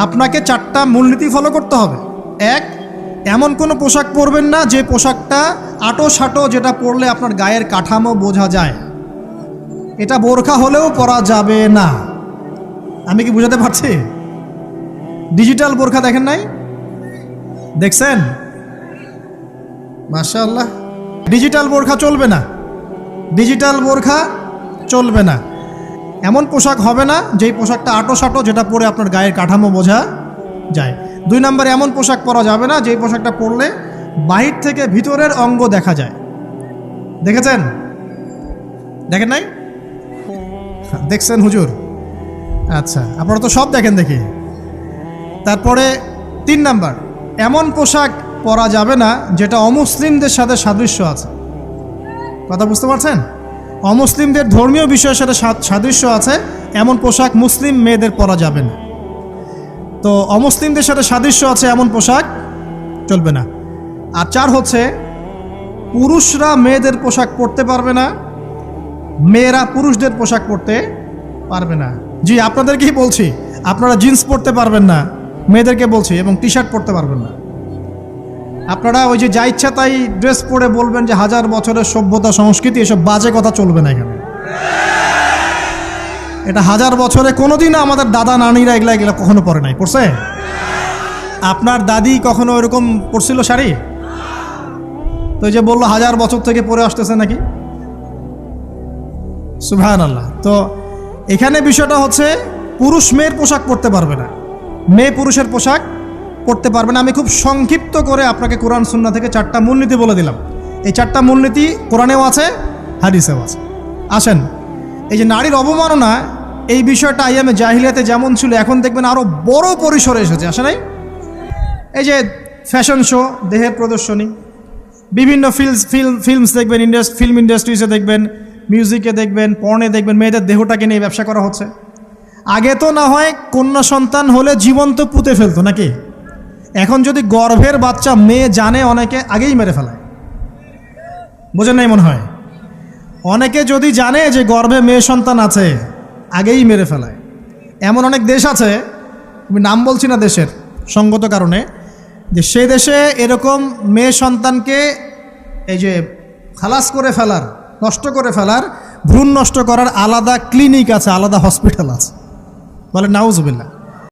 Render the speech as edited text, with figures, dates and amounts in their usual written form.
আপনাকে 4টা মূলনীতি ফলো করতে হবে। এক, এমন কোনো পোশাক পরবেন না যে পোশাকটা আটো-সাটো, যেটা পরলে আপনার গায়ের কাঠামো বোঝা যায়। এটা বোরখা হলেও পরা যাবে না। আমি কি বুঝাতে পারছি? ডিজিটাল বোরখা দেখেন নাই? দেখছেন? মাশাআল্লাহ। ডিজিটাল বোরখা চলবে না, ডিজিটাল বোরখা চলবে না। এমন পোশাক হবে না যেই পোশাকটা আটো-সাটো, যেটা পরে আপনার গায়ের কাঠামো বোঝা যায়। 2 নম্বর, এমন পোশাক পরা যাবে না যেই পোশাকটা পরলে বাহির থেকে ভিতরের অঙ্গ দেখা যায়। দেখেছেন? দেখেন নাই? দেখছেন হুজুর? আচ্ছা, আপনারা তো সব দেখেন দেখি। তারপরে 3 নম্বর, এমন পোশাক পরা যাবে না যেটা অমুসলিমদের সাথে সাদৃশ্য আছে। কথা বুঝতে পারছেন? অমুসলিমদের ধর্মীয় বিষয়ের সাথে সাদৃশ্য আছে এমন পোশাক মুসলিম মেয়েদের পরা যাবে না। তো অমুসলিমদের সাথে সাদৃশ্য আছে এমন পোশাক চলবে না। আর 4 হচ্ছে, পুরুষরা মেয়েদের পোশাক পরতে পারবে না, মেয়েরা পুরুষদের পোশাক পরতে পারবে না। জি, আপনাদেরকেই বলছি, আপনারা জিন্স পরতে পারবেন না, মেয়েদেরকে বলছি, এবং টি শার্ট পরতে পারবেন না। আপনারা ওই যে যা ইচ্ছা তাই ড্রেস পরে বলবেন যে 1000 বছরের সভ্যতা সংস্কৃতি, এসব বাজে কথা চলবে না এখানে। এটা 1000 বছরে কোনোদিনও আমাদের দাদা নানিরা এগুলা কখনো পরে নাই। পড়ছে? আপনার দাদি কখনো এরকম পরছিল শাড়ি? তো এই যে বললো 1000 বছর থেকে পরে আসতেছে নাকি? সুবহানাল্লাহ। তো এখানে বিষয়টা হচ্ছে, পুরুষ মেয়ের পোশাক পরতে পারবে না, মেয়ে পুরুষের পোশাক পরতে পারবে না। আমি খুব সংক্ষিপ্ত করে আপনাকে কোরআন সুন্নাহ থেকে 4টা মূলনীতি বলে দিলাম। এই 4টা মূলনীতি কোরআনেও আছে, হাদিসেও আছে। আসেন, এই যে নারীর অবমাননা, এই বিষয়টা আইয়ামে জাহিলিয়াতে যেমন ছিল, এখন দেখবেন আরও বড় পরিসরে এসেছে। আসে নাই? এই যে ফ্যাশন শো, দেহের প্রদর্শনী, বিভিন্ন ফিল্মস দেখবেন, ফিল্ম ইন্ডাস্ট্রিজে দেখবেন, মিউজিকে দেখবেন, পর্নে দেখবেন, মেয়েদের দেহটাকে নিয়ে ব্যবসা করা হচ্ছে। আগে তো না হয় কন্যা সন্তান হলে জীবন্ত পুঁতে ফেলতো নাকি? এখন যদি গর্ভের বাচ্চা মেয়ে জানে, অনেকে আগেই মেরে ফেলায়। বোঝেন নাই মনে হয়? অনেকে যদি জানে যে গর্ভে মেয়ে সন্তান আছে, আগেই মেরে ফেলায়। এমন অনেক দেশ আছে, আমি নাম বলছি না দেশের সঙ্গত কারণে, যে সে দেশে এরকম মেয়ে সন্তানকে এই যে খালাস করে ফেলার, নষ্ট করে ফেলার, ভ্রূণ নষ্ট করার আলাদা ক্লিনিক আছে, আলাদা হসপিটাল আছে। বলে নাউজুবিল্লাহ।